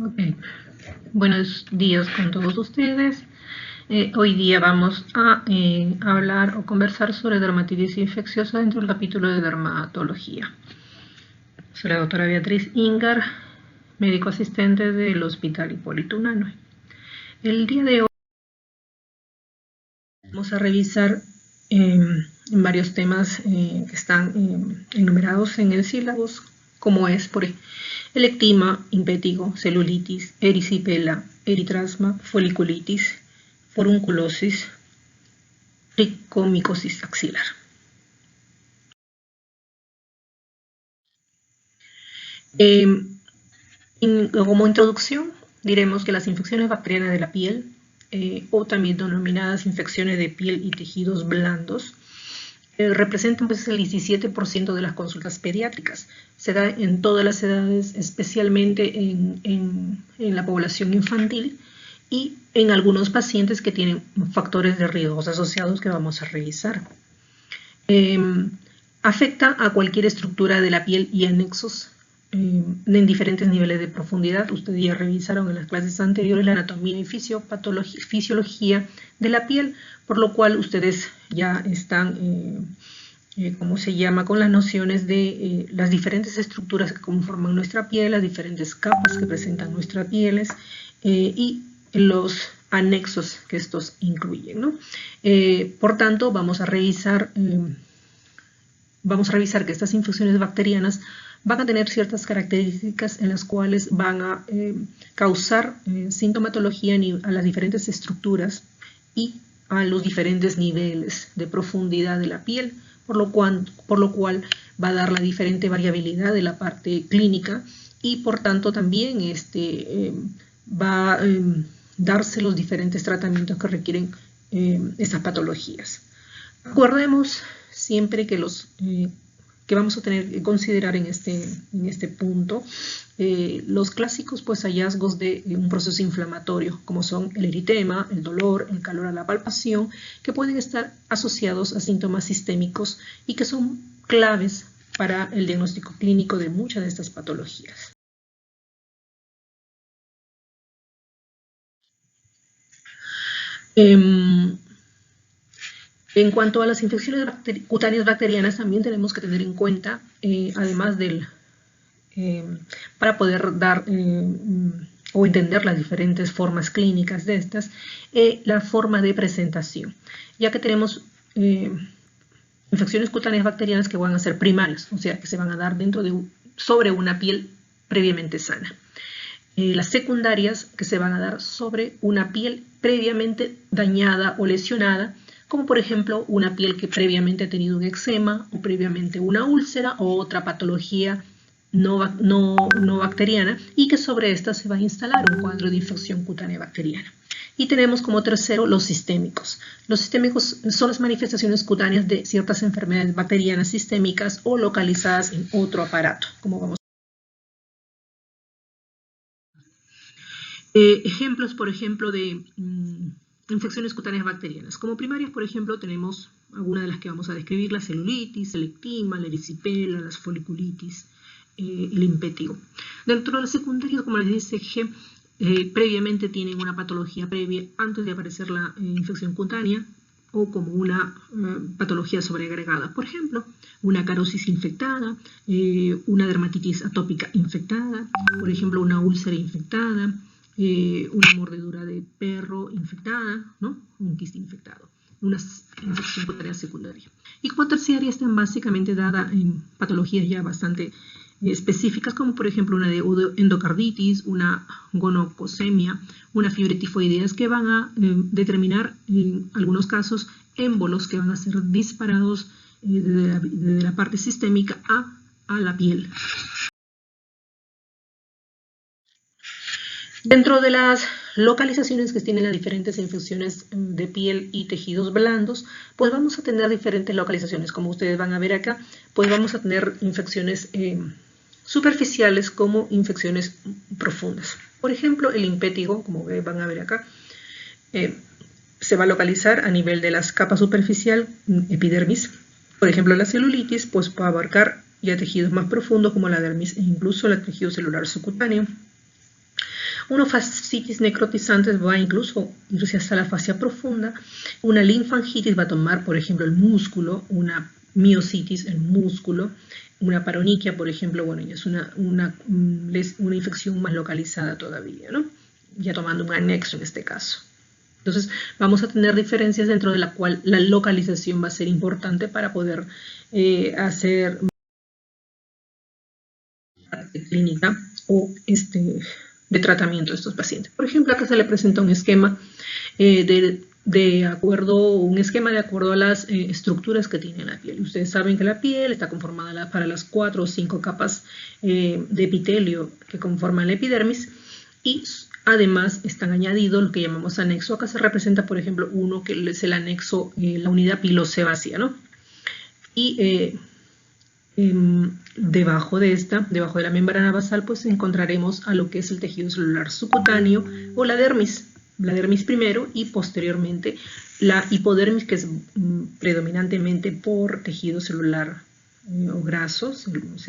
Ok, buenos días con todos ustedes. Hoy día vamos a hablar o conversar sobre dermatitis infecciosa dentro del capítulo de dermatología. Soy la doctora Beatriz Ingar, médico asistente del Hospital Hipólito Unanue. El día de hoy vamos a revisar varios temas que están enumerados en el sílabus, como es por el ectima, impétigo, celulitis, erisipela, eritrasma, foliculitis, forunculosis, tricomicosis axilar. Como introducción, diremos que las infecciones bacterianas de la piel, o también denominadas infecciones de piel y tejidos blandos, representan pues, el 17% de las consultas pediátricas. Se da en todas las edades, especialmente en la población infantil y en algunos pacientes que tienen factores de riesgo asociados que vamos a revisar. Afecta a cualquier estructura de la piel y anexos en diferentes niveles de profundidad. Ustedes ya revisaron en las clases anteriores la anatomía y fisiología de la piel, por lo cual ustedes ya están, ¿cómo se llama?, con las nociones de las diferentes estructuras que conforman nuestra piel, las diferentes capas que presentan nuestras pieles y los anexos que estos incluyen, ¿no? Por tanto, vamos a revisar que estas infecciones bacterianas van a tener ciertas características en las cuales van a causar sintomatología a las diferentes estructuras y a los diferentes niveles de profundidad de la piel, por lo cual va a dar la diferente variabilidad de la parte clínica y por tanto también va a darse los diferentes tratamientos que requieren esas patologías. Acordemos siempre que que vamos a tener que considerar en este punto los clásicos pues, hallazgos de un proceso inflamatorio, como son el eritema, el dolor, el calor a la palpación, que pueden estar asociados a síntomas sistémicos y que son claves para el diagnóstico clínico de muchas de estas patologías. En cuanto a las infecciones cutáneas bacterianas, también tenemos que tener en cuenta, además para poder dar o entender las diferentes formas clínicas de estas, la forma de presentación, ya que tenemos infecciones cutáneas bacterianas que van a ser primarias, o sea, que se van a dar sobre una piel previamente sana. Las secundarias que se van a dar sobre una piel previamente dañada o lesionada, como por ejemplo una piel que previamente ha tenido un eczema o previamente una úlcera o otra patología no bacteriana y que sobre esta se va a instalar un cuadro de infección cutánea bacteriana. Y tenemos como tercero los sistémicos. Los sistémicos son las manifestaciones cutáneas de ciertas enfermedades bacterianas sistémicas o localizadas en otro aparato, como vamos. Ejemplos, por ejemplo, de infecciones cutáneas bacterianas. Como primarias, por ejemplo, tenemos algunas de las que vamos a describir: la celulitis, el ectima, la erisipela, las foliculitis, el impétigo. Dentro de las secundarias, como les dije, previamente tienen una patología previa antes de aparecer la infección cutánea o como una patología sobreagregada. Por ejemplo, una carosis infectada, una dermatitis atópica infectada, por ejemplo, una úlcera infectada, una mordedura de perro infectada, ¿no? Un quiste infectado, una infección cutánea secundaria. Y como terciaria están básicamente dadas en patologías ya bastante específicas, como por ejemplo una de endocarditis, una gonocosemia, una fiebre tifoidea, que van a determinar en algunos casos émbolos que van a ser disparados de la parte sistémica a la piel. Dentro de las localizaciones que tienen las diferentes infecciones de piel y tejidos blandos, pues vamos a tener diferentes localizaciones. Como ustedes van a ver acá, pues vamos a tener infecciones superficiales como infecciones profundas. Por ejemplo, el impétigo, como van a ver acá, se va a localizar a nivel de las capas superficial, epidermis. Por ejemplo, la celulitis pues va a abarcar ya tejidos más profundos como la dermis e incluso el tejido celular subcutáneo. Una fascitis necrotizante va incluso irse hasta la fascia profunda. Una linfangitis va a tomar, por ejemplo, el músculo. Una miositis, el músculo. Una paroniquia, por ejemplo, bueno, ya es una infección más localizada todavía, ¿no? Ya tomando un anexo en este caso. Entonces, vamos a tener diferencias dentro de la cual la localización va a ser importante para poder hacer clínica o de tratamiento de estos pacientes. Por ejemplo, acá se le presenta un esquema de acuerdo a las estructuras que tiene la piel. Ustedes saben que la piel está conformada para las 4 o 5 capas de epitelio que conforman la epidermis, y además están añadidos lo que llamamos anexo. Acá se representa, por ejemplo, uno que es el anexo, la unidad pilosebácea, ¿no? Y debajo de la membrana basal, pues encontraremos a lo que es el tejido celular subcutáneo o la dermis primero, y posteriormente la hipodermis, que es predominantemente por tejido celular o grasos,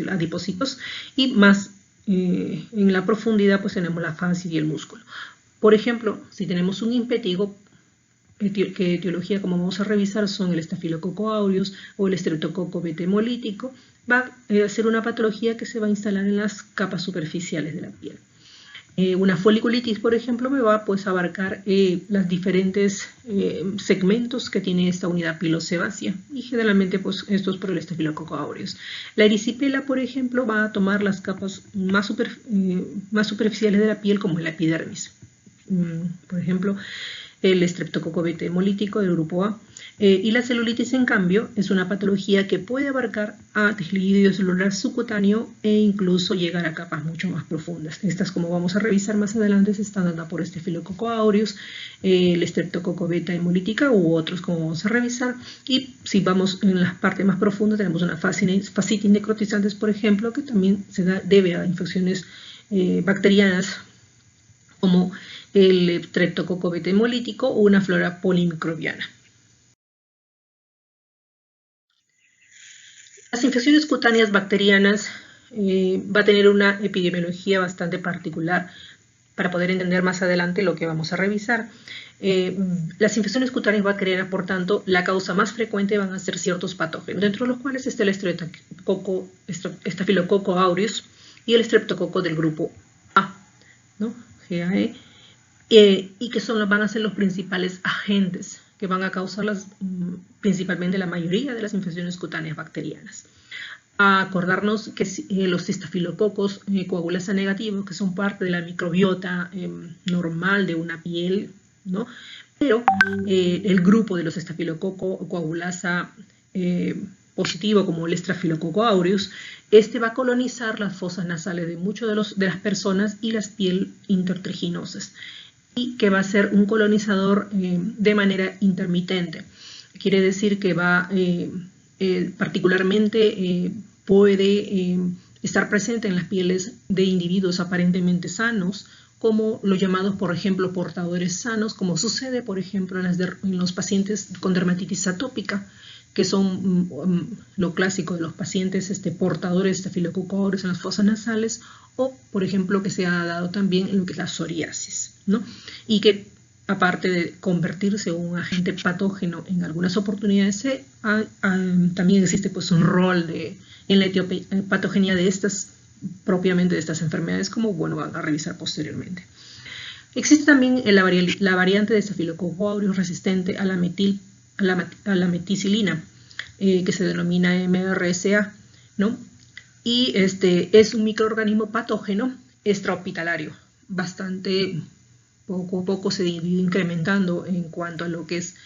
adipocitos, y más en la profundidad pues tenemos la fascia y el músculo. Por ejemplo, si tenemos un impétigo, que etiología, como vamos a revisar, son el estafilococo aureus o el estreptococo beta hemolítico, va a ser una patología que se va a instalar en las capas superficiales de la piel. Una foliculitis, por ejemplo, me va pues a abarcar los diferentes segmentos que tiene esta unidad pilosebácea, y generalmente pues esto es por el estafilococo aureus. La erisipela, por ejemplo, va a tomar las capas más superficiales de la piel, como la epidermis. Por ejemplo, el estreptococo beta hemolítico del grupo A. Y la celulitis, en cambio, es una patología que puede abarcar a tejido celular subcutáneo e incluso llegar a capas mucho más profundas. Estas, como vamos a revisar más adelante, se están dando por estafilococo aureus, el estreptococo beta hemolítica u otros, como vamos a revisar. Y si vamos en las partes más profundas, tenemos una fascitis necrotizantes, por ejemplo, que también debe a infecciones bacterianas, como el estreptococo beta hemolítico o una flora polimicrobiana. Las infecciones cutáneas bacterianas va a tener una epidemiología bastante particular para poder entender más adelante lo que vamos a revisar. Las infecciones cutáneas bacterianas, por tanto, la causa más frecuente van a ser ciertos patógenos, dentro de los cuales está el estafilococo aureus y el estreptococo del grupo A, ¿no? GAE, y que van a ser los principales agentes que van a causar principalmente la mayoría de las infecciones cutáneas bacterianas. A acordarnos que los estafilococos coagulasa negativos, que son parte de la microbiota normal de una piel, ¿no? Pero el grupo de los estafilococo coagulasa positivo, como el estrafilococo aureus, va a colonizar las fosas nasales de muchas de las personas y las pieles intertriginosas, y que va a ser un colonizador de manera intermitente. Quiere decir que particularmente puede estar presente en las pieles de individuos aparentemente sanos, como los llamados, por ejemplo, portadores sanos, como sucede, por ejemplo, en los pacientes con dermatitis atópica, que son lo clásico de los pacientes portadores de estafilococo aureus en las fosas nasales, o, por ejemplo, que se ha dado también en lo que es la psoriasis, ¿no? Y que, aparte de convertirse en un agente patógeno en algunas oportunidades, también existe pues un rol en la patogenia de propiamente de estas enfermedades, como bueno, van a revisar posteriormente. Existe también la variante de estafilococo aureus resistente a la meticilina, que se denomina MRSA, ¿no? Y es un microorganismo patógeno extrahospitalario, bastante poco a poco se ha ido incrementando en cuanto a lo que es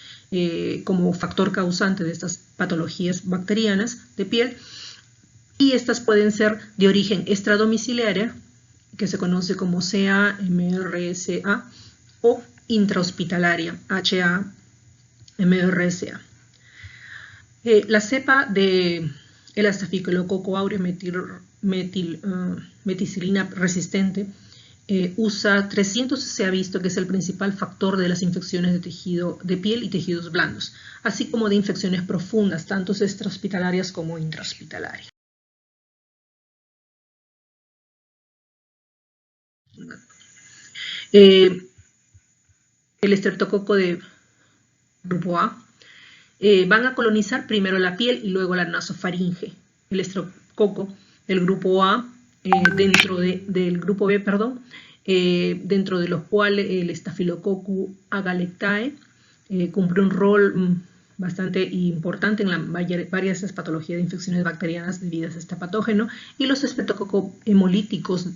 como factor causante de estas patologías bacterianas de piel, y estas pueden ser de origen extradomiciliaria, que se conoce como CA-MRSA, o intrahospitalaria, HA-MRSA. La cepa de el estafilococo aureus meticilina resistente USA 300 se ha visto que es el principal factor de las infecciones de tejido de piel y tejidos blandos, así como de infecciones profundas, tanto extrahospitalarias como intrahospitalarias. el estreptococo de grupo A, van a colonizar primero la piel y luego la nasofaringe. El estreptococo del grupo A, del grupo B, perdón, dentro de los cuales el Staphylococcus agalactiae cumple un rol bastante importante en varias patologías de infecciones bacterianas debidas a este patógeno, y los estreptococos hemolíticos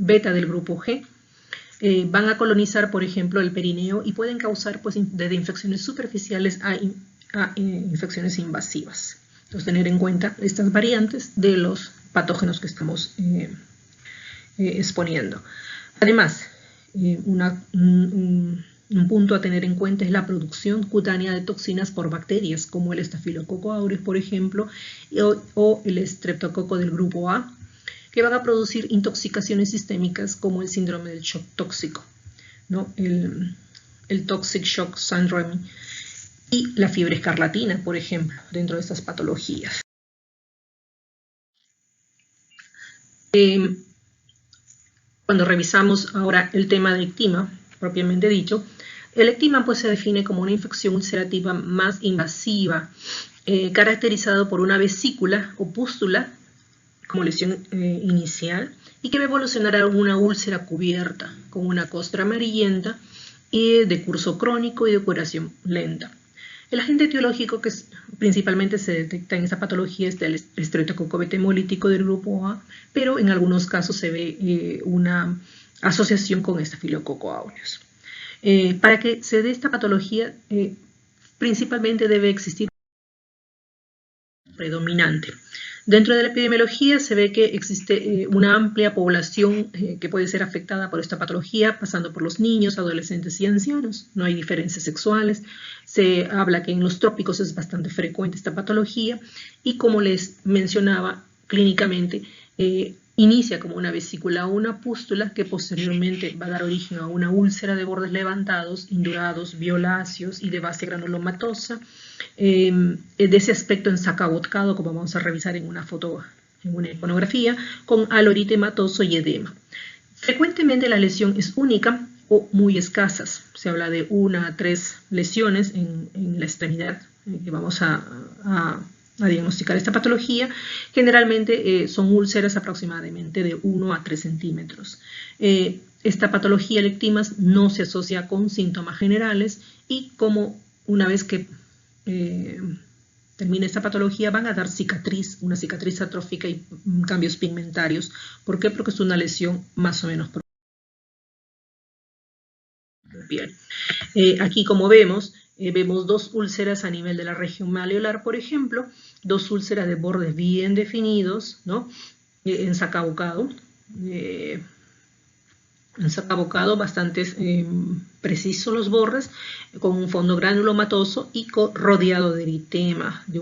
beta del grupo G van a colonizar, por ejemplo, el perineo y pueden causar pues, desde infecciones superficiales a infecciones invasivas. Entonces, tener en cuenta estas variantes de los patógenos que estamos exponiendo. Además, un punto a tener en cuenta es la producción cutánea de toxinas por bacterias, como el Staphylococcus aureus, por ejemplo, o el estreptococo del grupo A, que van a producir intoxicaciones sistémicas como el síndrome del shock tóxico, ¿no? El Toxic Shock Syndrome y la fiebre escarlatina, por ejemplo, dentro de estas patologías. Cuando revisamos ahora el tema del ectima, propiamente dicho, el ectima pues, se define como una infección ulcerativa más invasiva, caracterizado por una vesícula o pústula como lesión inicial y que va a evolucionar a una úlcera cubierta con una costra amarillenta y de curso crónico y de curación lenta. El agente etiológico que principalmente se detecta en esta patología es el estreptococo beta hemolítico del grupo A, pero en algunos casos se ve una asociación con Staphylococcus aureus. Para que se dé esta patología, principalmente debe existir predominante. Dentro de la epidemiología se ve que existe una amplia población que puede ser afectada por esta patología, pasando por los niños, adolescentes y ancianos. No hay diferencias sexuales. Se habla que en los trópicos es bastante frecuente esta patología y, como les mencionaba, clínicamente inicia como una vesícula o una pústula que posteriormente va a dar origen a una úlcera de bordes levantados, indurados, violáceos y de base granulomatosa. De ese aspecto ensacabotcado, como vamos a revisar en una foto, en una iconografía, con halo eritematoso y edema. Frecuentemente la lesión es única o muy escasas. Se habla de 1 a 3 lesiones en la extremidad que vamos a diagnosticar esta patología. Generalmente son úlceras aproximadamente de 1 a 3 centímetros. Esta patología, el ectimas, no se asocia con síntomas generales y como una vez que termina esta patología van a dar cicatriz, una cicatriz atrófica y cambios pigmentarios. ¿Por qué? Porque es una lesión más o menos piel. Aquí, como vemos, vemos 2 úlceras a nivel de la región maleolar, por ejemplo, 2 úlceras de bordes bien definidos, ¿no? Ensacabocado, bastante precisos los bordes, con un fondo granulomatoso y rodeado de eritema, de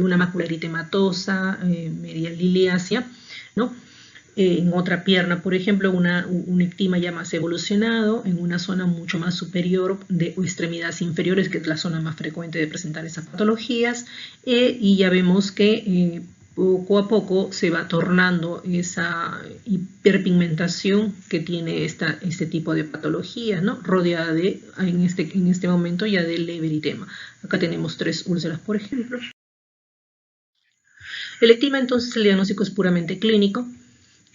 una mácula eritematosa, media liliácea, ¿no? En otra pierna, por ejemplo, un ectima ya más evolucionado, en una zona mucho más superior de extremidades inferiores, que es la zona más frecuente de presentar esas patologías, y ya vemos que poco a poco se va tornando esa hiperpigmentación que tiene este tipo de patologías, ¿no? Rodeada en este momento ya del leve eritema. Acá tenemos 3 úlceras, por ejemplo. El ectima, entonces, el diagnóstico es puramente clínico.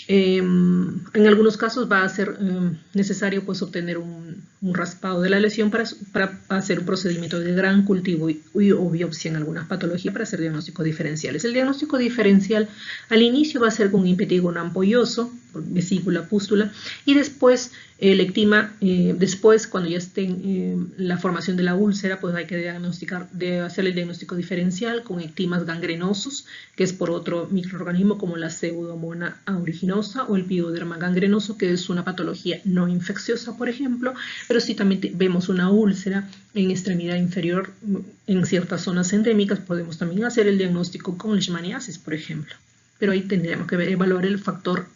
En algunos casos va a ser necesario pues, obtener un raspado de la lesión para hacer un procedimiento de gran cultivo o biopsia en algunas patologías para hacer diagnósticos diferenciales. El diagnóstico diferencial al inicio va a ser con un impetigo ampolloso, vesícula, pústula, y después el ectima, después cuando ya esté la formación de la úlcera, pues hay que hacer el diagnóstico diferencial con ectimas gangrenosos, que es por otro microorganismo como la Pseudomonas aeruginosa o el Pyoderma gangrenoso, que es una patología no infecciosa, por ejemplo, pero sí también vemos una úlcera en extremidad inferior en ciertas zonas endémicas. Podemos también hacer el diagnóstico con leishmaniasis, por ejemplo, pero ahí tendríamos que evaluar el factor.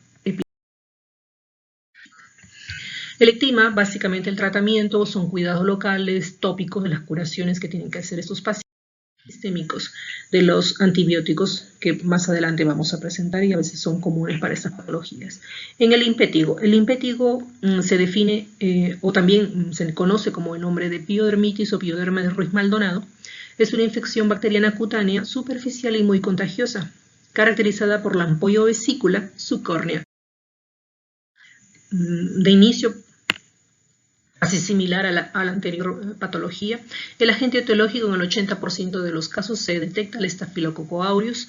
El ectima, básicamente el tratamiento son cuidados locales, tópicos de las curaciones que tienen que hacer estos pacientes. sistémicos de los antibióticos que más adelante vamos a presentar y a veces son comunes para estas patologías. En el impétigo se define o también se conoce como el nombre de piodermitis o pioderma de Ruiz-Maldonado. Es una infección bacteriana cutánea superficial y muy contagiosa, caracterizada por la ampolla o vesícula subcórnea. De inicio casi similar a la anterior patología. El agente etiológico en el 80% de los casos se detecta el Staphylococcus aureus.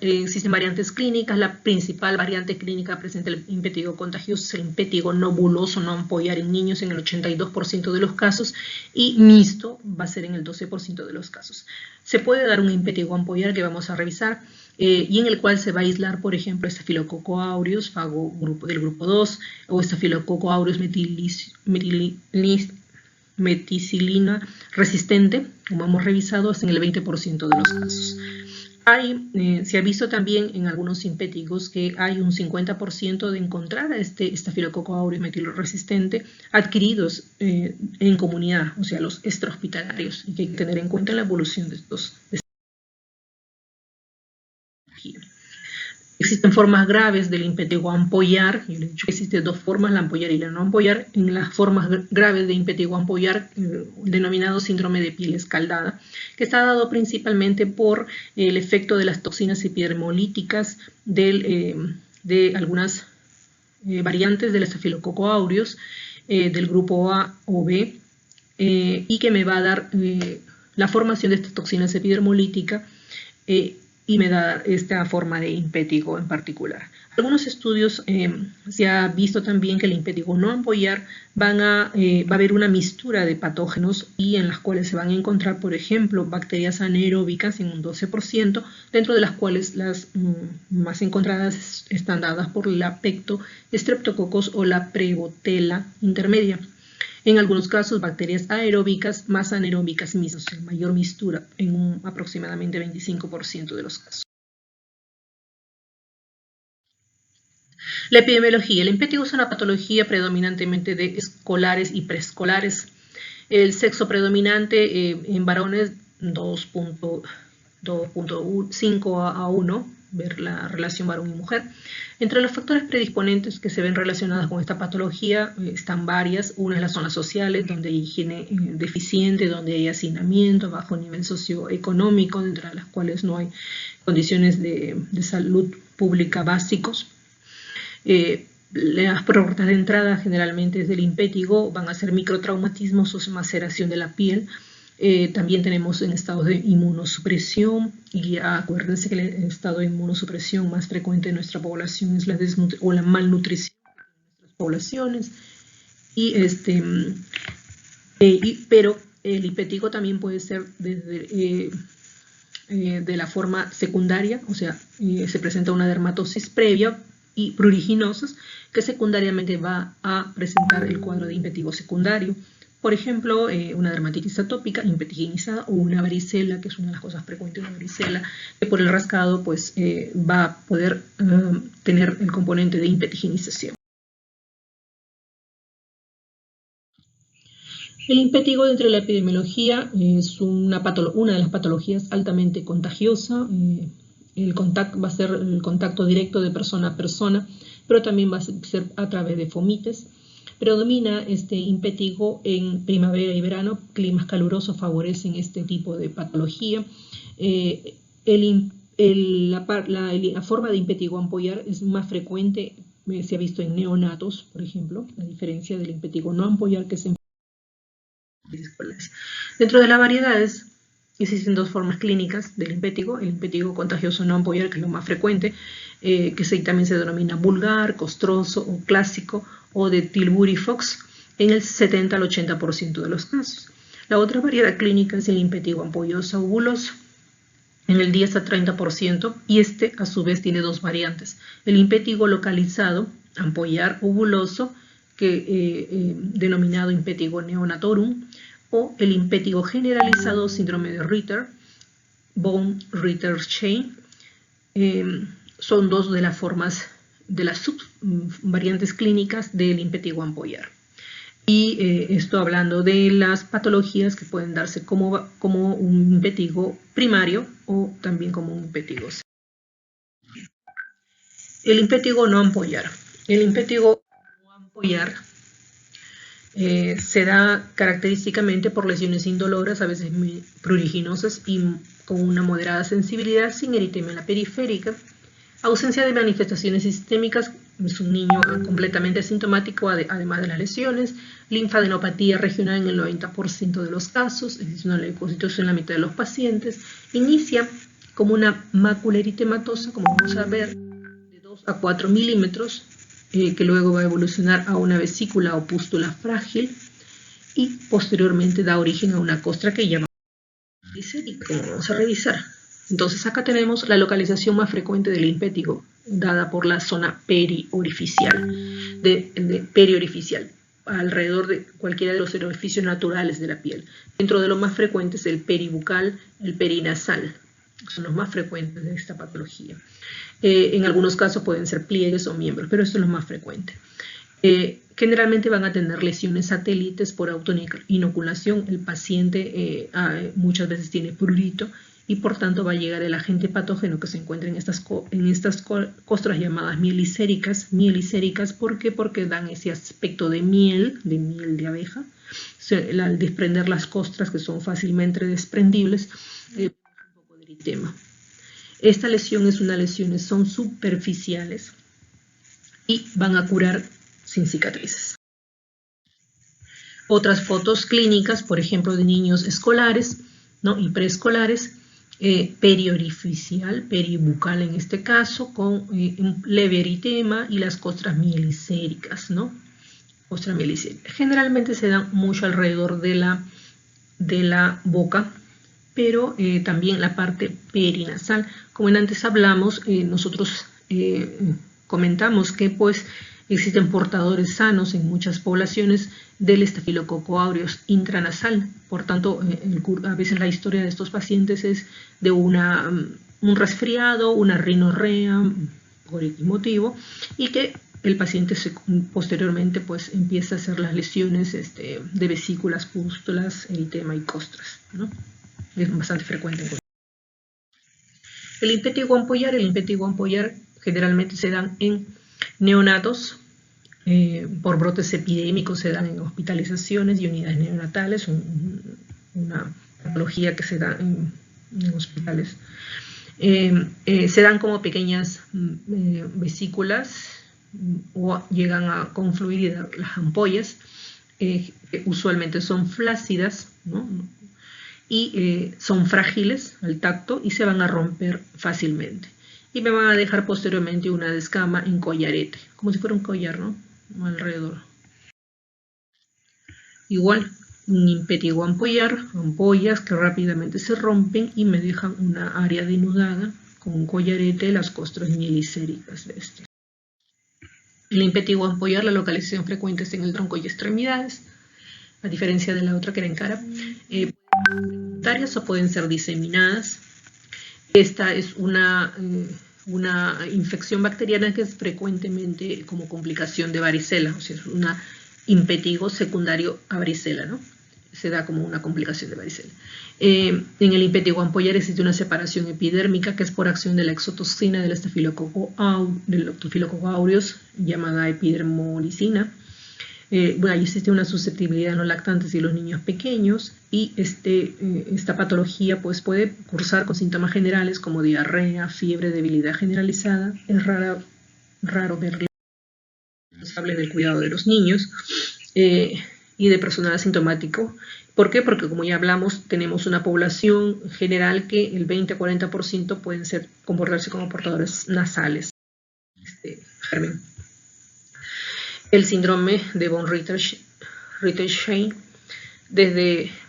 Existen variantes clínicas. La principal variante clínica presente el impétigo contagioso es el impétigo no buloso, no ampollar en niños en el 82% de los casos y mixto va a ser en el 12% de los casos. Se puede dar un impétigo ampollar que vamos a revisar y en el cual se va a aislar, por ejemplo, Staphylococcus aureus, fago del grupo 2, o Staphylococcus aureus meticilina resistente, como hemos revisado, hasta en el 20% de los casos. Se ha visto también en algunos impétigos que hay un 50% de encontrar a este Staphylococcus aureus metilresistente adquiridos en comunidad, o sea, los extrahospitalarios, y que hay que tener en cuenta la evolución de estos. Existen formas graves del impétigo ampollar, y le he dicho que existen dos formas, la ampollar y la no ampollar. En las formas graves de impétigo ampollar, denominado síndrome de piel escaldada, que está dado principalmente por el efecto de las toxinas epidermolíticas de algunas variantes del Staphylococcus aureus del grupo A o B, y que me va a dar la formación de estas toxinas epidermolíticas y me da esta forma de impétigo en particular. Algunos estudios se ha visto también que el impétigo no ampollar va a haber una mixtura de patógenos y en las cuales se van a encontrar, por ejemplo, bacterias anaeróbicas en un 12%, dentro de las cuales las más encontradas están dadas por la Pecto, Streptococcus o la Prebotella intermedia. En algunos casos, bacterias aeróbicas más anaeróbicas mismas, o sea, mayor mixtura en un aproximadamente 25% de los casos. La epidemiología. El impétigo es una patología predominantemente de escolares y preescolares. El sexo predominante en varones 2.5 a 1, ver la relación varón y mujer. Entre los factores predisponentes que se ven relacionados con esta patología están varias. Una es las zonas sociales, donde hay higiene deficiente, donde hay hacinamiento, bajo nivel socioeconómico, entre las cuales no hay condiciones de salud pública básicos. Las puertas de entrada generalmente desde el impétigo van a ser microtraumatismos o maceración de la piel. También tenemos en estados de inmunosupresión, y acuérdense que el estado de inmunosupresión más frecuente en nuestra población es la malnutrición de nuestras poblaciones. Pero el impétigo también puede ser desde, de la forma secundaria, o sea, se presenta una dermatosis previa y pruriginosas que secundariamente va a presentar el cuadro de impétigo secundario. Por ejemplo, una dermatitis atópica impetiginizada o una varicela, que es una de las cosas frecuentes de la varicela, que por el rascado pues, va a poder tener el componente de impetiginización. El impétigo dentro de la epidemiología es una de las patologías altamente contagiosa. El contacto va a ser el contacto directo de persona a persona, pero también va a ser a través de fomites. Predomina este impétigo en primavera y verano, climas calurosos favorecen este tipo de patología. La forma de impétigo ampollar es más frecuente, se ha visto en neonatos, por ejemplo, a diferencia del impétigo no ampollar que se dentro de las variedades. Existen dos formas clínicas del impétigo, el impétigo contagioso no ampollar, que es lo más frecuente, que también se denomina vulgar, costroso o clásico, o de Tilbury-Fox, en el 70 al 80% de los casos. La otra variedad clínica es el impétigo ampolloso o buloso, en el 10 a 30%, y este a su vez tiene dos variantes. El impétigo localizado, ampollar o buloso, denominado impétigo neonatorum, o el impétigo generalizado, síndrome de Ritter, von Ritter-Chain. Son dos de las formas de las subvariantes clínicas del impétigo ampollar. Y esto hablando de las patologías que pueden darse como un impetigo primario o también como un impetigo secundario. El impetigo no ampollar. El impetigo no ampollar se da característicamente por lesiones indoloras, a veces muy pruriginosas y con una moderada sensibilidad, sin eritema en la periférica, ausencia de manifestaciones sistémicas, es un niño completamente asintomático, además de las lesiones, linfadenopatía regional en el 90% de los casos, es una leucocitosis en la mitad de los pacientes, inicia como una mácula eritematosa, como vamos a ver, de 2 a 4 milímetros, que luego va a evolucionar a una vesícula o pústula frágil y posteriormente da origen a una costra que llamamos glicérica, como vamos a revisar. Entonces acá tenemos la localización más frecuente del impétigo, dada por la zona periorificial, periorificial, alrededor de cualquiera de los orificios naturales de la piel. Dentro de lo más frecuentes el peribucal, el perinasal, son los más frecuentes de esta patología. En algunos casos pueden ser pliegues o miembros, pero esto es lo más frecuente. Generalmente van a tener lesiones satélites por autoinoculación. El paciente muchas veces tiene prurito y por tanto va a llegar el agente patógeno que se encuentra en estas costras llamadas mielicéricas. Mielicéricas, ¿por qué? Porque dan ese aspecto de miel de abeja. Al desprender las costras, que son fácilmente desprendibles, un poco de eritema. Esta lesión es una lesión, son superficiales y van a curar sin cicatrices. Otras fotos clínicas, por ejemplo, de niños escolares, ¿no? Y preescolares, periorificial, peribucal en este caso, con un leve eritema y las costras mielicéricas, ¿no? Costra mielicérica. Generalmente se dan mucho alrededor de la boca, pero también la parte perinasal. Como antes hablamos, nosotros comentamos que pues existen portadores sanos en muchas poblaciones del estafilococo aureus intranasal. Por tanto, a veces la historia de estos pacientes es de un resfriado, una rinorrea, por X motivo, y que el paciente posteriormente pues empieza a hacer las lesiones de vesículas, pústulas, eritema y costras, ¿no? Es bastante frecuente. El impétigo ampollar generalmente se dan en neonatos, por brotes epidémicos se dan en hospitalizaciones y unidades neonatales, una patología que se da en hospitales. Se dan como pequeñas vesículas o llegan a confluir y dar las ampollas, que usualmente son flácidas, ¿no? Y son frágiles al tacto y se van a romper fácilmente. Y me van a dejar posteriormente una descama en collarete, como si fuera un collar, ¿no? Alrededor. Igual, un impétigo ampollar, ampollas que rápidamente se rompen y me dejan una área denudada con un collarete, las costras mielicéricas de este. El impétigo ampollar, la localización frecuente es en el tronco y extremidades, a diferencia de la otra que era en cara. Secundarias o pueden ser diseminadas. Esta es una infección bacteriana que es frecuentemente como complicación de varicela, o sea, es un impétigo secundario a varicela, ¿no? Se da como una complicación de varicela. En el impétigo ampollar existe una separación epidérmica que es por acción de la exotoxina del estafilococo aureus, llamada epidermolicina. Bueno, ahí existe una susceptibilidad en los lactantes y los niños pequeños, y esta patología pues, puede cursar con síntomas generales como diarrea, fiebre, debilidad generalizada. Es raro ver responsable del cuidado de los niños y de personal asintomático. ¿Por qué? Porque como ya hablamos, tenemos una población general que el 20-40% pueden comportarse como portadores nasales. Germen. El síndrome de von Rietersheim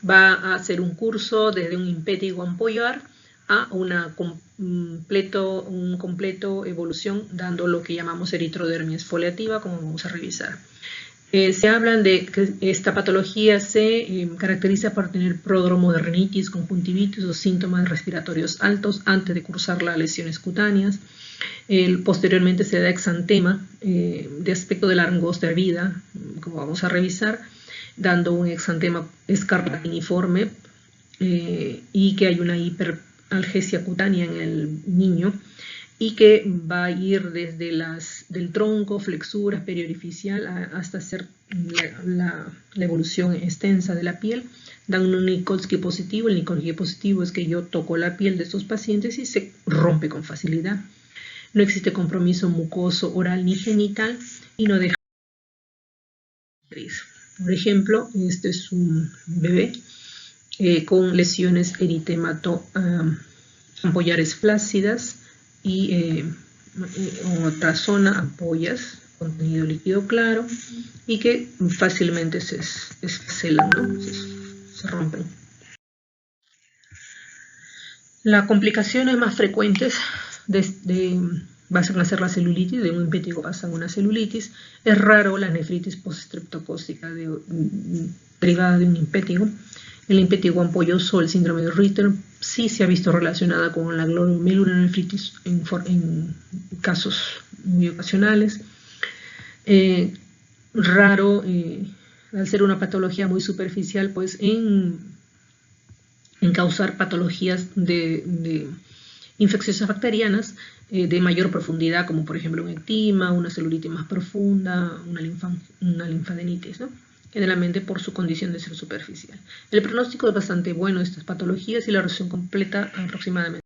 va a hacer un curso desde un impétigo ampollar a una completo evolución, dando lo que llamamos eritrodermia exfoliativa, como vamos a revisar. Se hablan de que esta patología se caracteriza por tener pródromo de rinitis, conjuntivitis o síntomas respiratorios altos antes de cursar las lesiones cutáneas. Posteriormente se da exantema de aspecto de la langosta hervida, como vamos a revisar. dando un exantema escarlatiniforme y que hay una hiperalgesia cutánea en el niño y que va a ir desde del tronco, flexura periorificial hasta hacer la evolución extensa de la piel. Dan un Nikolsky positivo. El Nikolsky positivo es que yo toco la piel de estos pacientes y se rompe con facilidad. No existe compromiso mucoso, oral ni genital y no deja. Por ejemplo, este es un bebé con lesiones ampollares flácidas y en otra zona ampollas, contenido líquido claro y que fácilmente se esfacelan, ¿no? se rompen. Las complicaciones más frecuentes van a ser la celulitis, de un impétigo pasan a una celulitis. Es raro la nefritis postestreptocócica derivada de un impétigo. El impétigo ampolloso, el síndrome de Ritter, sí se ha visto relacionada con la glomerulonefritis en casos muy ocasionales. Raro, al ser una patología muy superficial, pues en causar patologías de infecciosas bacterianas de mayor profundidad, como por ejemplo un eczema, una celulitis más profunda, una linfadenitis, ¿no? Generalmente por su condición de ser superficial. El pronóstico es bastante bueno de estas patologías y la resolución completa aproximadamente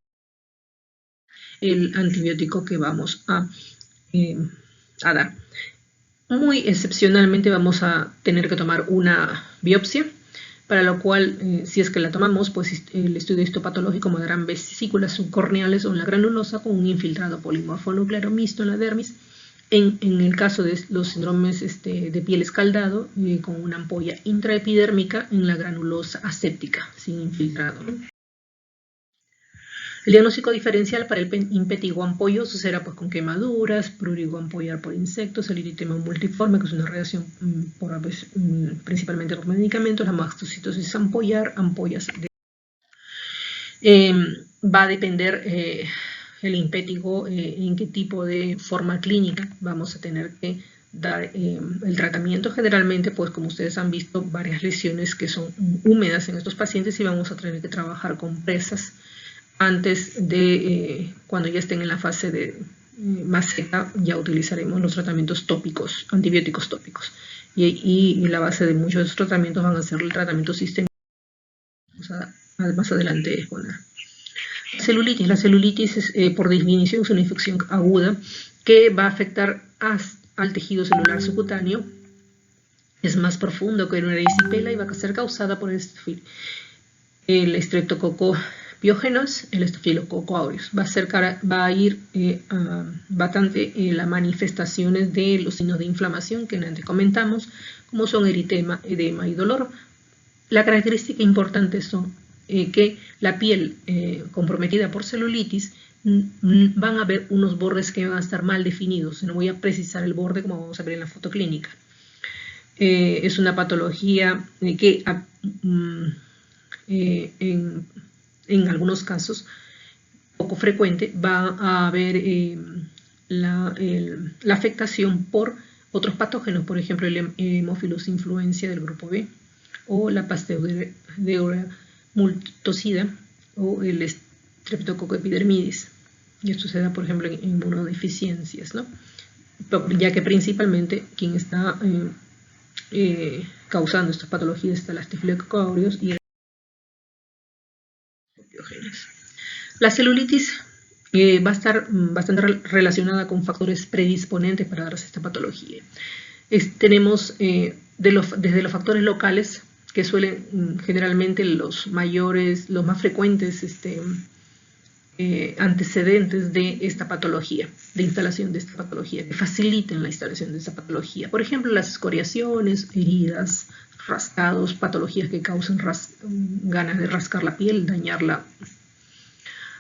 el antibiótico que vamos a dar. Muy excepcionalmente vamos a tener que tomar una biopsia, para lo cual, si es que la tomamos, pues el estudio histopatológico muestra vesículas subcorneales o en la granulosa con un infiltrado polimorfo nuclear mixto en la dermis. En el caso de los síndromes de piel escaldado, con una ampolla intraepidérmica en la granulosa aséptica, sin infiltrado, ¿no? El diagnóstico diferencial para el impétigo ampolloso será pues con quemaduras, prurigo ampollar por insectos, el eritema multiforme, que es una reacción principalmente por medicamentos, la mastocitosis ampollar, ampollas. Va a depender el impétigo en qué tipo de forma clínica vamos a tener que dar el tratamiento. Generalmente, pues como ustedes han visto, varias lesiones que son húmedas en estos pacientes y vamos a tener que trabajar con presas antes de cuando ya estén en la fase más seca, ya utilizaremos los tratamientos tópicos, antibióticos tópicos. Y la base de muchos de estos tratamientos van a ser el tratamiento sistémico. Más adelante exponer. La celulitis es, por definición, es una infección aguda que va a afectar al tejido celular subcutáneo. Es más profundo que una erisipela y va a ser causada por el Streptococcus pyogenes, el Staphylococcus aureus. Va a ir bastante las manifestaciones de los signos de inflamación que antes comentamos, como son eritema, edema y dolor. La característica importante son que la piel comprometida por celulitis van a haber unos bordes que van a estar mal definidos. No voy a precisar el borde como vamos a ver en la foto clínica. Es una patología que en algunos casos poco frecuente va a haber la afectación por otros patógenos, por ejemplo el Haemophilus influenza del grupo B o la Pasteuria multocida o el Streptococcus epidermidis. Y esto se da, por ejemplo, en inmunodeficiencias, ¿no? Ya que principalmente quien está causando estas patologías está la Staphylococcus aureus y la celulitis va a estar bastante relacionada con factores predisponentes para darse esta patología. Tenemos desde los factores locales, que suelen generalmente los más frecuentes antecedentes de esta patología, de instalación de esta patología, que faciliten la instalación de esta patología. Por ejemplo, las escoriaciones, heridas, rascados, patologías que causan ganas de rascar la piel, dañar la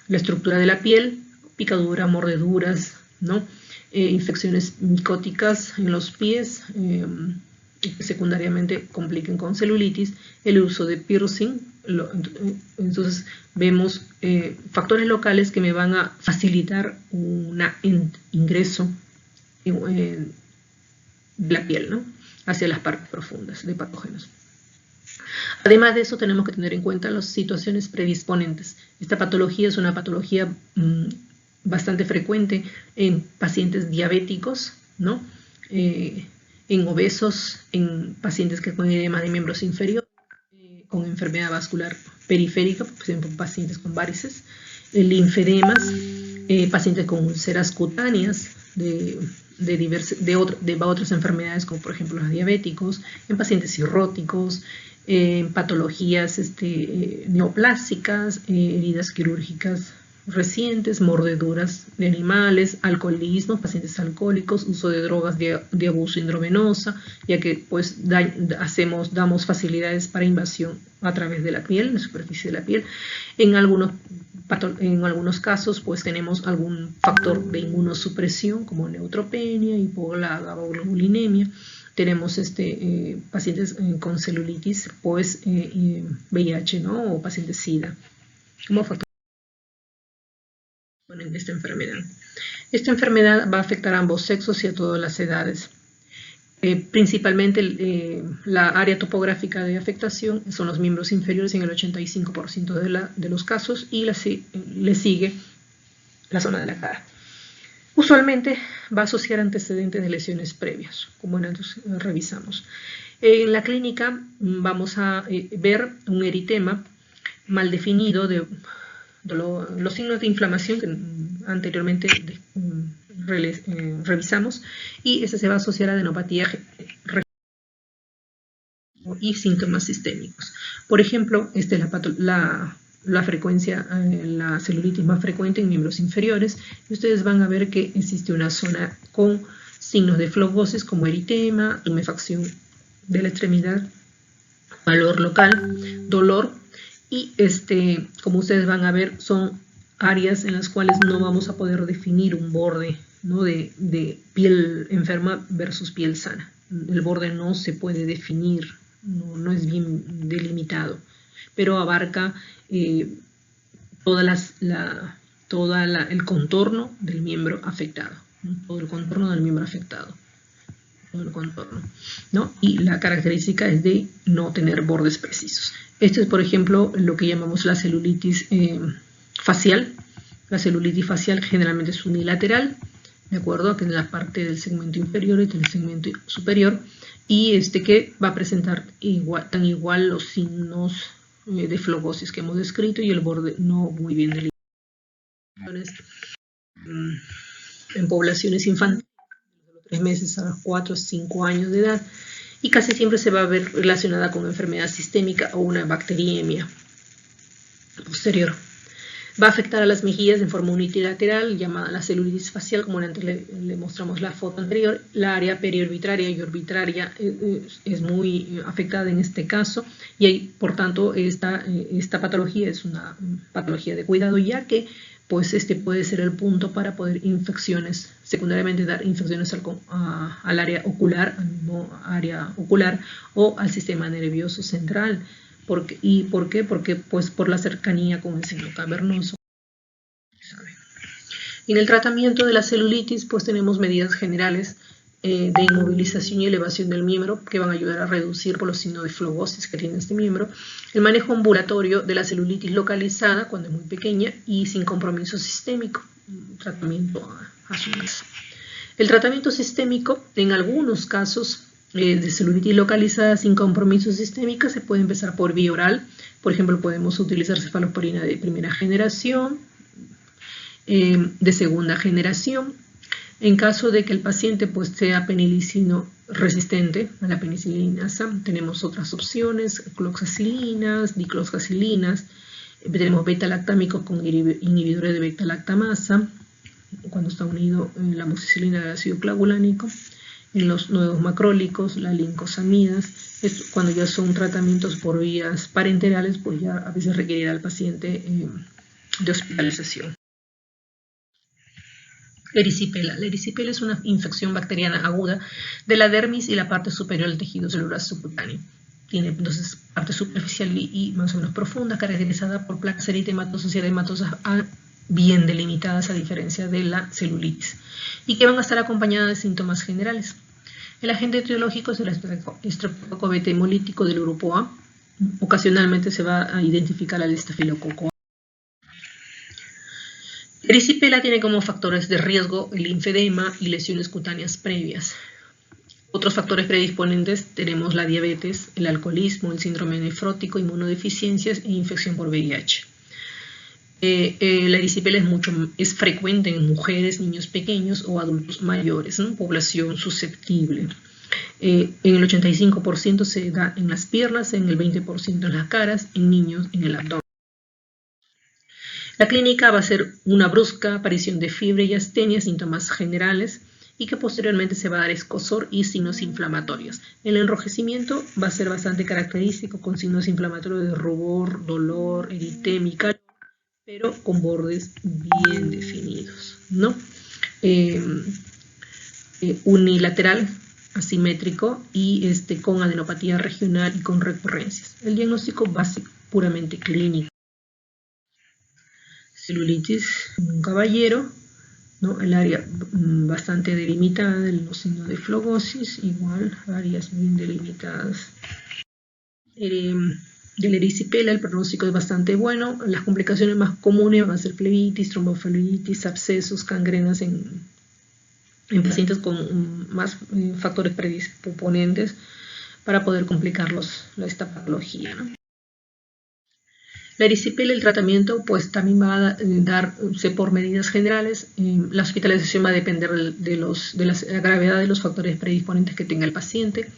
estructura de la piel, picadura, mordeduras, ¿no? Infecciones micóticas en los pies, que secundariamente compliquen con celulitis, el uso de piercing. Entonces vemos factores locales que me van a facilitar un ingreso de la piel, ¿no? Hacia las partes profundas de patógenos. Además de eso, tenemos que tener en cuenta las situaciones predisponentes. Esta patología es una patología bastante frecuente en pacientes diabéticos, ¿no? En obesos, en pacientes que con edema de miembros inferiores, con enfermedad vascular periférica, por ejemplo, pacientes con varices, linfedemas, pacientes con úlceras cutáneas de otras enfermedades, como por ejemplo los diabéticos, en pacientes cirróticos, patologías neoplásicas, heridas quirúrgicas recientes, mordeduras de animales, alcoholismo, pacientes alcohólicos, uso de drogas de abuso intravenosa, ya que pues damos facilidades para invasión a través de la piel, la superficie de la piel. En algunos casos pues tenemos algún factor de inmunosupresión como neutropenia, hipoglobulinemia. Tenemos pacientes con celulitis, pues VIH, ¿no? O pacientes SIDA, como factor en esta enfermedad. Esta enfermedad va a afectar a ambos sexos y a todas las edades. Principalmente la área topográfica de afectación son los miembros inferiores en el 85% de los casos, y le sigue la zona de la cara. Usualmente va a asociar antecedentes de lesiones previas, como antes revisamos. En la clínica vamos a ver un eritema mal definido de los signos de inflamación que anteriormente revisamos, y ese se va a asociar a adenopatía y síntomas sistémicos. Por ejemplo, la frecuencia, la celulitis más frecuente en miembros inferiores, y ustedes van a ver que existe una zona con signos de flebosis como eritema, tumefacción de la extremidad, valor local, dolor, y como ustedes van a ver, son áreas en las cuales no vamos a poder definir un borde, ¿no? de piel enferma versus piel sana. El borde no se puede definir, no es bien delimitado, pero abarca todo el contorno del miembro afectado, ¿no? Todo el contorno del miembro afectado. El contorno, ¿no? Y la característica es de no tener bordes precisos. Esto es, por ejemplo, lo que llamamos la celulitis facial. La celulitis facial generalmente es unilateral, ¿de acuerdo? Que en la parte del segmento inferior y del segmento superior, y que va a presentar tan igual los signos de flebosis que hemos descrito, y el borde no muy bien delimitado. En poblaciones infantiles, 3 meses a 4 o 5 años de edad, y casi siempre se va a ver relacionada con enfermedad sistémica o una bacteriemia posterior. Va a afectar a las mejillas de forma unilateral, llamada la celulitis facial, como antes le mostramos la foto anterior. La área periorbitaria y orbitaria es muy afectada en este caso, y por tanto esta patología es una patología de cuidado, ya que pues puede ser el punto para poder infecciones, secundariamente dar infecciones al área ocular, al mismo área ocular, o al sistema nervioso central. ¿Por qué? Porque pues por la cercanía con el seno cavernoso. En el tratamiento de la celulitis pues tenemos medidas generales de inmovilización y elevación del miembro, que van a ayudar a reducir por los signos de flebosis que tiene este miembro. El manejo ambulatorio de la celulitis localizada cuando es muy pequeña y sin compromiso sistémico. Tratamiento a su vez. El tratamiento sistémico, en algunos casos de celulitis localizada sin compromiso sistémico, se puede empezar por vía oral. Por ejemplo, podemos utilizar cefalosporina de primera generación, de segunda generación. En caso de que el paciente pues sea penicilino resistente a la penicilinasa, tenemos otras opciones: cloxacilinas, dicloxacilinas, tenemos beta-lactámicos con inhibidores de beta-lactamasa, cuando está unido en la amoxicilina del ácido clavulánico. En los nuevos macrólicos, las lincosamidas, cuando ya son tratamientos por vías parenterales, pues ya a veces requerirá al paciente de hospitalización. Erisipela. La erisipela es una infección bacteriana aguda de la dermis y la parte superior del tejido celular subcutáneo. Tiene entonces parte superficial y más o menos profunda, caracterizada por placas eritematosas y edematosas bien delimitadas, a diferencia de la celulitis, y que van a estar acompañadas de síntomas generales. El agente etiológico es el estreptococo beta hemolítico del grupo A, ocasionalmente se va a identificar al estafilococo. La erisipela tiene como factores de riesgo el linfedema y lesiones cutáneas previas. Otros factores predisponentes tenemos la diabetes, el alcoholismo, el síndrome nefrótico, inmunodeficiencias e infección por VIH. La erisipela es frecuente en mujeres, niños pequeños o adultos mayores, ¿no? Población susceptible. En el 85% se da en las piernas, en el 20% en las caras, en niños en el abdomen. La clínica va a ser una brusca aparición de fiebre y astenia, síntomas generales, y que posteriormente se va a dar escozor y signos inflamatorios. El enrojecimiento va a ser bastante característico, con signos inflamatorios de rubor, dolor, eritema y calor, pero con bordes bien definidos, ¿no? Unilateral, asimétrico y con adenopatía regional y con recurrencias. El diagnóstico básico puramente clínico. Celulitis en un caballero, ¿no? El área bastante delimitada, los signos de flogosis, igual áreas bien delimitadas. De la erisipela el pronóstico es bastante bueno. Las complicaciones más comunes van a ser flebitis, tromboflebitis, abscesos, gangrenas en pacientes con más factores predisponentes para poder complicar esta patología, ¿no? La erisipela, el tratamiento, pues también va a darse por medidas generales. La hospitalización va a depender de la gravedad de los factores predisponentes que tenga el paciente.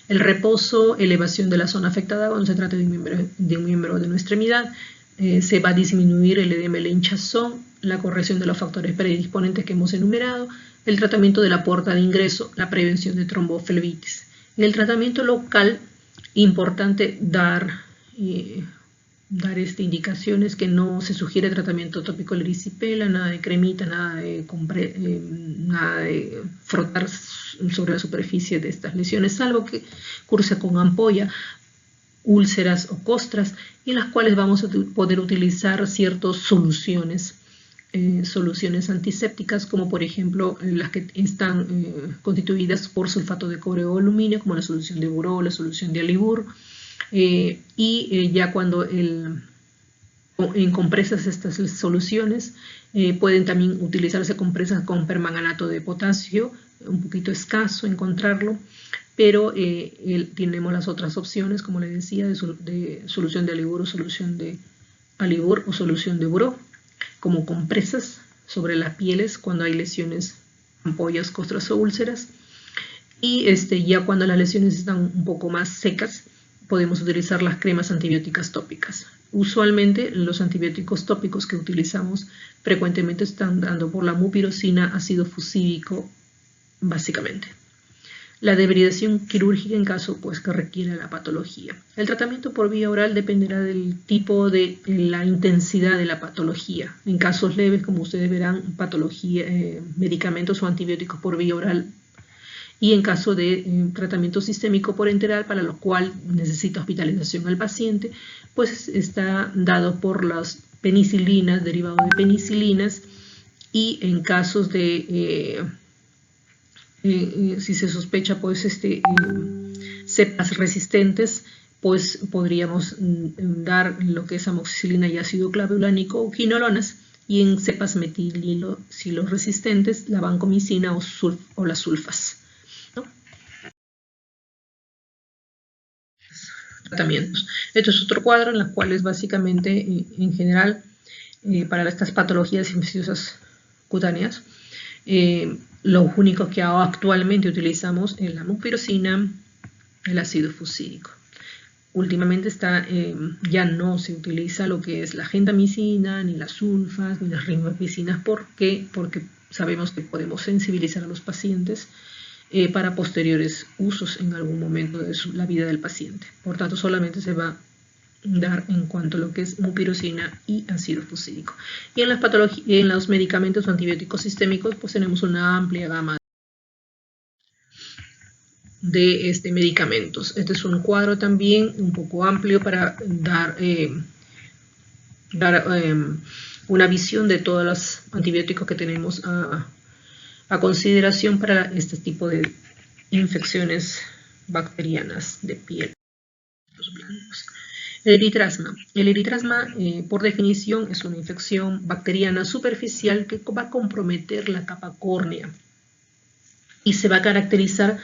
El reposo, elevación de la zona afectada cuando se trata de un miembro de una extremidad. Se va a disminuir el edema y la hinchazón, la corrección de los factores predisponentes que hemos enumerado, el tratamiento de la puerta de ingreso, la prevención de tromboflebitis. En el tratamiento local, importante dar indicaciones que no se sugiere tratamiento tópico de erisipela, nada de cremita, nada de frotar sobre la superficie de estas lesiones, salvo que curse con ampolla, úlceras o costras, en las cuales vamos a poder utilizar ciertas soluciones antisépticas, como por ejemplo las que están constituidas por sulfato de cobre o aluminio, como la solución de Buró, la solución de Alibur. Ya cuando en compresas estas soluciones pueden también utilizarse compresas con permanganato de potasio, un poquito escaso encontrarlo, pero tenemos las otras opciones, como les decía, de solución de Alibur o solución de Alibur o solución de Buró, como compresas sobre las pieles cuando hay lesiones, ampollas, costras o úlceras. Y ya cuando las lesiones están un poco más secas, podemos utilizar las cremas antibióticas tópicas. Usualmente los antibióticos tópicos que utilizamos frecuentemente están dando por la mupirocina, ácido fucídico, básicamente. La debridación quirúrgica en caso pues, que requiera la patología. El tratamiento por vía oral dependerá del tipo de la intensidad de la patología. En casos leves, como ustedes verán, medicamentos o antibióticos por vía oral. Y en caso de tratamiento sistémico por enteral, para lo cual necesita hospitalización al paciente, pues está dado por las penicilinas, derivado de penicilinas, y en casos de, si se sospecha, pues cepas resistentes, pues podríamos dar lo que es amoxicilina y ácido clavulánico o quinolonas, y en cepas metililosilos resistentes, la vancomicina o las sulfas. Tratamientos. Esto es otro cuadro en los cuales básicamente, en general, para estas patologías infecciosas cutáneas, lo único que actualmente utilizamos es la mupirocina, el ácido fucídico. Últimamente ya no se utiliza lo que es la gentamicina, ni las sulfas, ni las rifampicinas. ¿Por qué? Porque sabemos que podemos sensibilizar a los pacientes para posteriores usos en algún momento de la vida del paciente. Por tanto, solamente se va a dar en cuanto a lo que es mupirocina y ácido fucídico. Y en los medicamentos o antibióticos sistémicos, pues tenemos una amplia gama de medicamentos. Este es un cuadro también un poco amplio para dar una visión de todos los antibióticos que tenemos a consideración para este tipo de infecciones bacterianas de piel. Los blancos. El eritrasma. El eritrasma, por definición, es una infección bacteriana superficial que va a comprometer la capa córnea y se va a caracterizar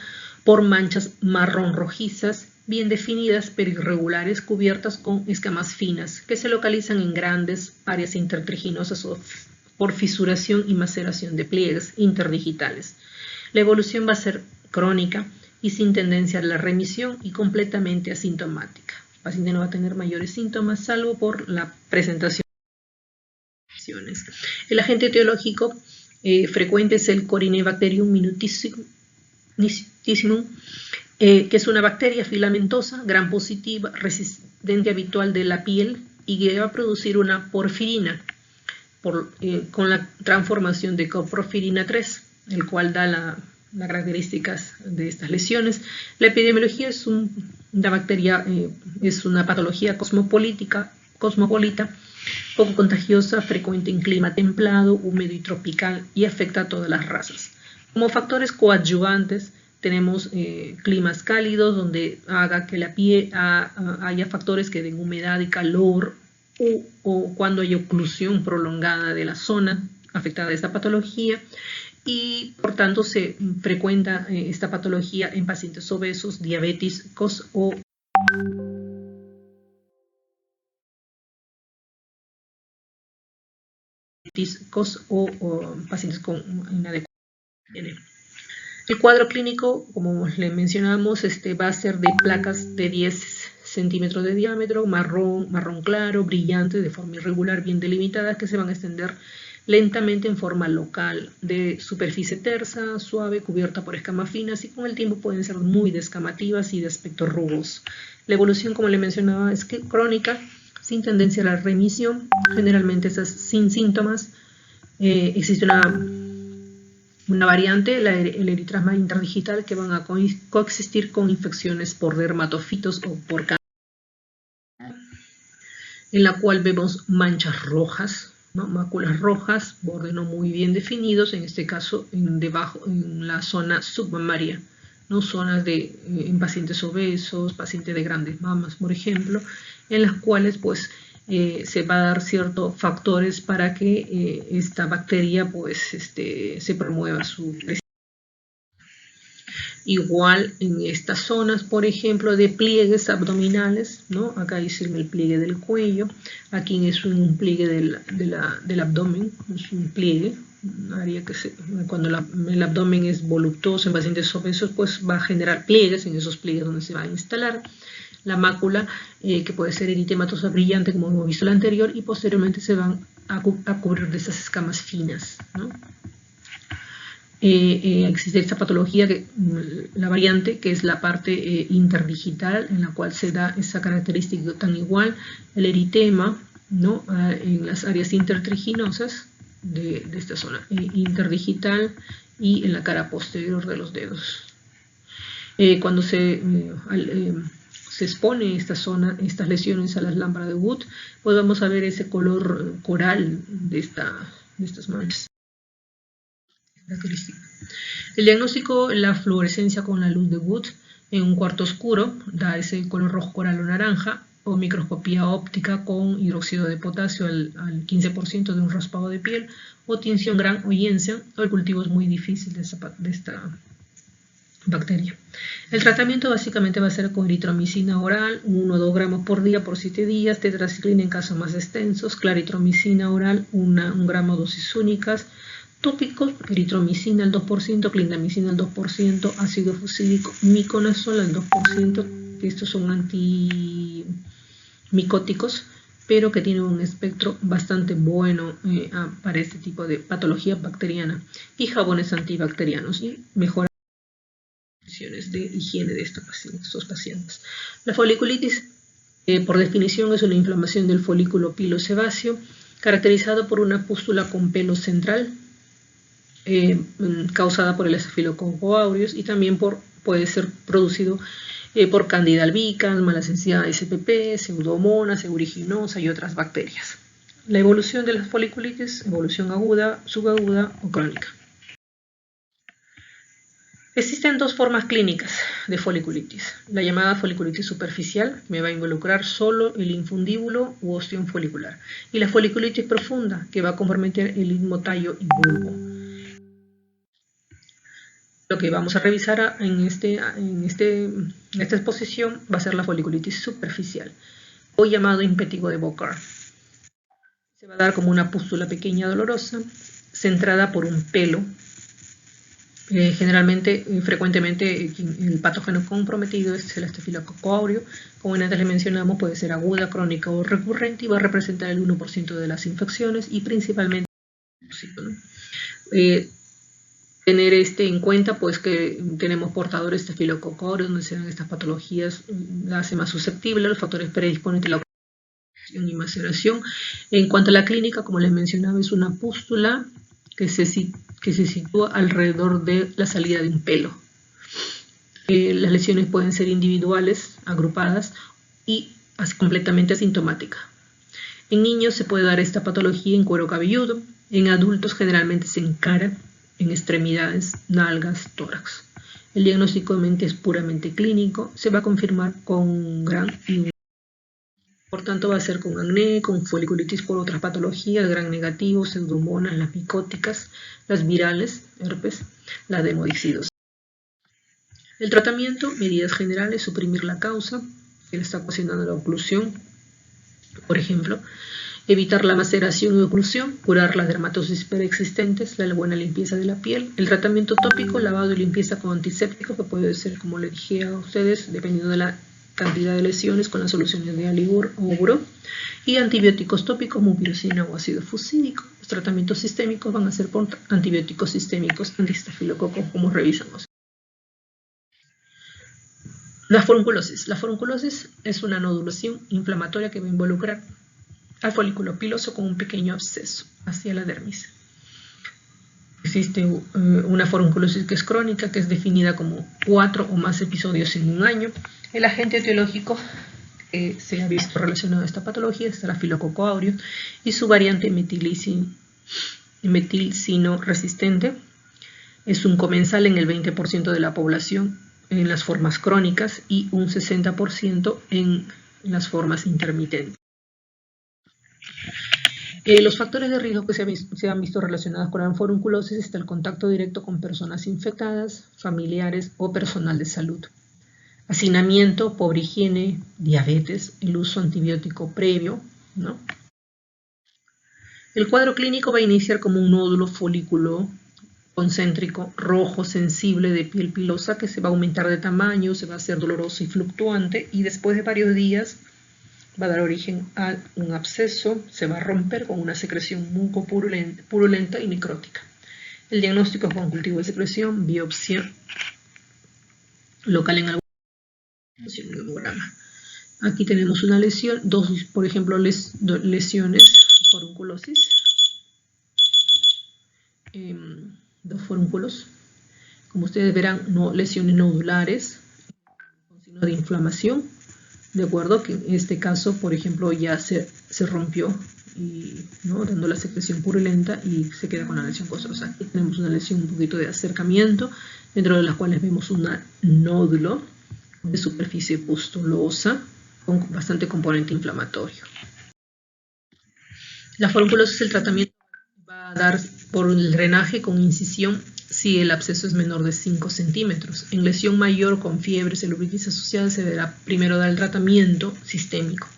por manchas marrón rojizas, bien definidas pero irregulares, cubiertas con escamas finas, que se localizan en grandes áreas intertriginosas o por fisuración y maceración de pliegues interdigitales. La evolución va a ser crónica y sin tendencia a la remisión y completamente asintomática. El paciente no va a tener mayores síntomas salvo por la presentación de infecciones. El agente etiológico frecuente es el Corynebacterium minutissimum, que es una bacteria filamentosa, gram positiva, resistente habitual de la piel y que va a producir una porfirina con la transformación de coporfirina 3, el cual da las características de estas lesiones. La epidemiología es una bacteria, es una patología cosmopolita, poco contagiosa, frecuente en clima templado, húmedo y tropical y afecta a todas las razas. Como factores coadyuvantes tenemos climas cálidos donde haga que la piel haya factores que den humedad y calor o cuando hay oclusión prolongada de la zona afectada de esta patología y por tanto se frecuenta esta patología en pacientes obesos, diabéticos o pacientes con inadecuada higiene. El cuadro clínico, como le mencionamos, va a ser de placas de 10 centímetros de diámetro, marrón claro, brillante, de forma irregular, bien delimitadas, que se van a extender lentamente en forma local, de superficie tersa, suave, cubierta por escamas finas y con el tiempo pueden ser muy descamativas y de aspecto rugoso. La evolución, como le mencionaba, es crónica, sin tendencia a la remisión, generalmente es sin síntomas. Existe una variante, el eritrasma interdigital, que van a coexistir con infecciones por dermatofitos o por cáncer, en la cual vemos manchas rojas, ¿no? Máculas rojas, bordes no muy bien definidos, en este caso en la zona submamaria, ¿no? Zonas en pacientes obesos, pacientes de grandes mamas, por ejemplo, en las cuales pues se va a dar ciertos factores para que esta bacteria pues se promueva su crecimiento. Igual en estas zonas, por ejemplo, de pliegues abdominales, ¿no? Acá dice el pliegue del cuello, aquí es un pliegue del abdomen, es un pliegue, un área que cuando el abdomen es voluptuoso en pacientes obesos, pues va a generar pliegues, en esos pliegues donde se va a instalar la mácula, que puede ser eritematosa brillante, como hemos visto en la anterior, y posteriormente se van a cubrir de esas escamas finas, ¿no? Existe esta patología, la variante, que es la parte interdigital, en la cual se da esa característica tan igual, el eritema, ¿no? En las áreas intertriginosas de esta zona, interdigital y en la cara posterior de los dedos. Cuando se expone esta zona, estas lesiones a las lámparas de Wood, pues vamos a ver ese color coral de estas manchas. El diagnóstico, la fluorescencia con la luz de Wood en un cuarto oscuro da ese color rojo coral o naranja, o microscopía óptica con hidróxido de potasio al 15% de un raspado de piel, o tinción gran o Jensen, o el cultivo es muy difícil de esta bacteria. El tratamiento básicamente va a ser con eritromicina oral, 1 o 2 gramos por día por 7 días, tetraciclina en casos más extensos, claritromicina oral, 1 gramo dosis únicas, tópicos, eritromicina al 2%, clindamicina al 2%, ácido fucídico, miconazol al 2%, que estos son antimicóticos, pero que tienen un espectro bastante bueno para este tipo de patología bacteriana, y jabones antibacterianos, y mejora de higiene de estos pacientes. La foliculitis, por definición, es una inflamación del folículo pilosebáceo, caracterizado por una pústula con pelo central, causada por el Staphylococcus aureus, y también puede ser producido por Candida albicans, Malassezia spp, Pseudomonas, aeruginosa y otras bacterias. La evolución de la foliculitis, evolución aguda, subaguda o crónica. Existen dos formas clínicas de foliculitis. La llamada foliculitis superficial, que me va a involucrar solo el infundíbulo u ostión folicular. Y la foliculitis profunda, que va a comprometer el istmo, tallo y bulbo. Lo que vamos a revisar en esta exposición va a ser la foliculitis superficial, o llamado impétigo de Bocar. Se va a dar como una pústula pequeña dolorosa, centrada por un pelo. Frecuentemente, el patógeno comprometido es el estafilococo áureo. Como antes le mencionamos, puede ser aguda, crónica o recurrente y va a representar el 1% de las infecciones y principalmente, ¿no? Tener en cuenta pues que tenemos portadores de estafilococo áureo donde se dan estas patologías, la hace más susceptible, los factores predisponentes a la y maceración. En cuanto a la clínica, como les mencionaba, es una pústula que se sitúa alrededor de la salida de un pelo. Las lesiones pueden ser individuales, agrupadas y completamente asintomáticas. En niños se puede dar esta patología en cuero cabelludo, en adultos generalmente se encara en extremidades, nalgas, tórax. El diagnóstico es puramente clínico, se va a confirmar con un gran y por tanto va a ser con acné, con foliculitis por otras patologías, gran negativo, pseudomonas, las micóticas, las virales, herpes, la demodicidosis. El tratamiento, medidas generales, suprimir la causa que le está ocasionando la oclusión, por ejemplo, evitar la maceración y oclusión, curar las dermatosis preexistentes, la buena limpieza de la piel, el tratamiento tópico, lavado y limpieza con antiséptico, que puede ser, como le dije a ustedes, dependiendo de la cantidad de lesiones, con las soluciones de Alibur o Buro, y antibióticos tópicos, mupirocina o ácido fusídico. Los tratamientos sistémicos van a ser por antibióticos sistémicos antiestafilococos, como revisamos. La forunculosis. La forunculosis es una nodulación inflamatoria que va a involucrar al folículo piloso con un pequeño absceso hacia la dermis. Existe una forunculosis que es crónica, que es definida como 4 o más episodios en un año. El agente etiológico que se ha visto relacionado a esta patología es el estafilococo áureo y su variante metilcino resistente. Es un comensal en el 20% de la población en las formas crónicas y un 60% en las formas intermitentes. Los factores de riesgo que se han visto relacionados con la forunculosis está el contacto directo con personas infectadas, familiares o personal de salud. Hacinamiento, pobre higiene, diabetes, el uso antibiótico previo, ¿no? El cuadro clínico va a iniciar como un nódulo folículo concéntrico, rojo, sensible, de piel pilosa, que se va a aumentar de tamaño, se va a hacer doloroso y fluctuante, y después de varios días va a dar origen a un absceso, se va a romper con una secreción mucopurulenta y necrótica. El diagnóstico es con cultivo de secreción, biopsia local en algún hemograma. Aquí tenemos una lesión, por ejemplo, lesiones, forunculosis, dos forúnculos. Como ustedes verán, lesiones nodulares con signo de inflamación. De acuerdo, que en este caso, por ejemplo, ya se rompió, dando la secreción purulenta y se queda con la lesión costrosa. Aquí tenemos una lesión un poquito de acercamiento, dentro de las cuales vemos un nódulo de superficie pustulosa con bastante componente inflamatorio. La forunculosis, el tratamiento va a dar por el drenaje con incisión si el absceso es menor de 5 centímetros. En lesión mayor con fiebre, celulitis asociada, se deberá primero dar el tratamiento sistémico.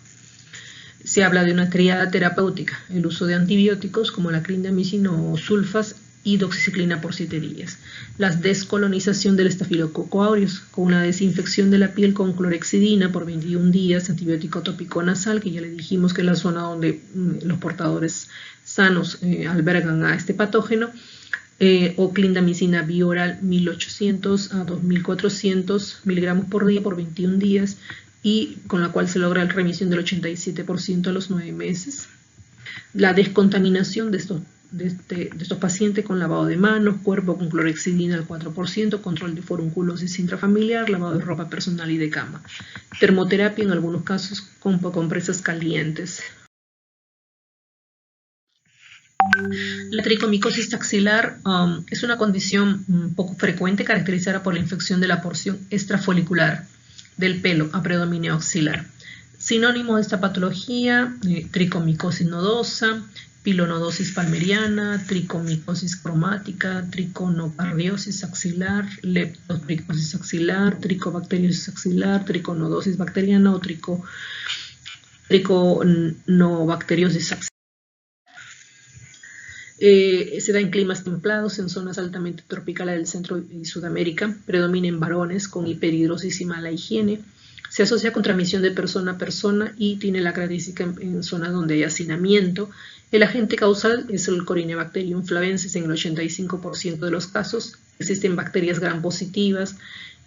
Se habla de una tríada terapéutica, el uso de antibióticos como la clindamicina o sulfas y doxiciclina por 7 días. La descolonización del estafilococo aureus con una desinfección de la piel con clorexidina por 21 días, antibiótico tópico nasal, que ya le dijimos que es la zona donde los portadores sanos albergan a este patógeno, o clindamicina bioral 1800 a 2400 miligramos por día por 21 días, y con la cual se logra la remisión del 87% a los 9 meses. La descontaminación de estos pacientes con lavado de manos, cuerpo con clorexidina al 4%, control de forunculosis intrafamiliar, lavado de ropa personal y de cama. Termoterapia en algunos casos con compresas calientes. La tricomicosis axilar es una condición poco frecuente caracterizada por la infección de la porción extrafolicular del pelo a predominio axilar. Sinónimo de esta patología, tricomicosis nodosa, pilonodosis palmeriana, tricomicosis cromática, triconocardiosis axilar, leptotricosis axilar, tricobacteriosis axilar, triconodosis bacteriana o triconobacteriosis axilar. Se da en climas templados, en zonas altamente tropicales del Centro y Sudamérica, predomina en varones con hiperhidrosis y mala higiene, se asocia con transmisión de persona a persona y tiene la característica en zonas donde hay hacinamiento. El agente causal es el Corynebacterium flavensis en el 85% de los casos. Existen bacterias gram positivas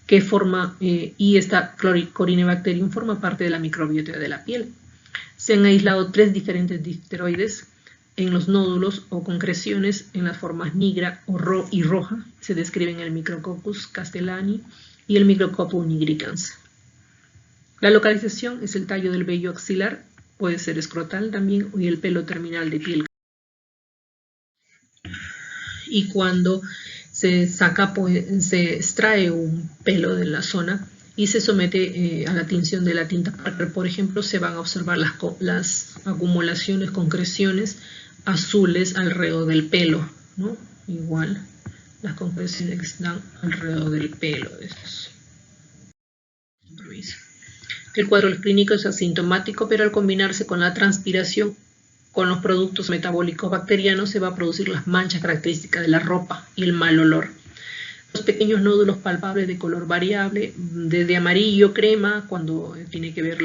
y esta Corynebacterium forma parte de la microbiota de la piel. Se han aislado 3 diferentes difteroides en los nódulos o concreciones en las formas negra y roja. Se describen el Micrococcus castellani y el Micrococcus nigricans. La localización es el tallo del vello axilar, puede ser escrotal también, y el pelo terminal de piel. Y cuando se extrae un pelo de la zona y se somete a la tinción de la tinta Parker, por ejemplo, se van a observar las acumulaciones, concreciones azules alrededor del pelo, ¿no? Igual las concreciones que están alrededor del pelo de estos. El cuadro clínico es asintomático, pero al combinarse con la transpiración con los productos metabólicos bacterianos se va a producir las manchas características de la ropa y el mal olor. Los pequeños nódulos palpables de color variable, desde amarillo, crema, cuando tiene que ver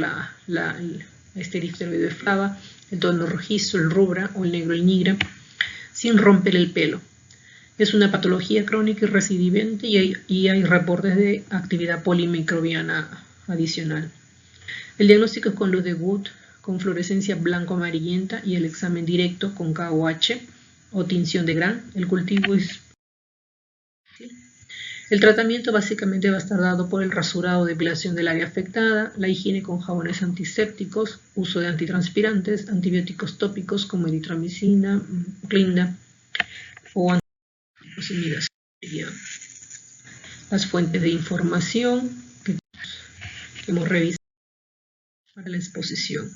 este difteroide flava, el tono rojizo, el rubra o el negro, el nigra, sin romper el pelo. Es una patología crónica y recidivente y hay reportes de actividad polimicrobiana adicional. El diagnóstico es con luz de Wood, con fluorescencia blanco-amarillenta y el examen directo con KOH o tinción de Gram. El cultivo es... El tratamiento básicamente va a estar dado por el rasurado o depilación del área afectada, la higiene con jabones antisépticos, uso de antitranspirantes, antibióticos tópicos como eritromicina, clinda o antibióticos inhibición. Las fuentes de información que hemos revisado para la exposición.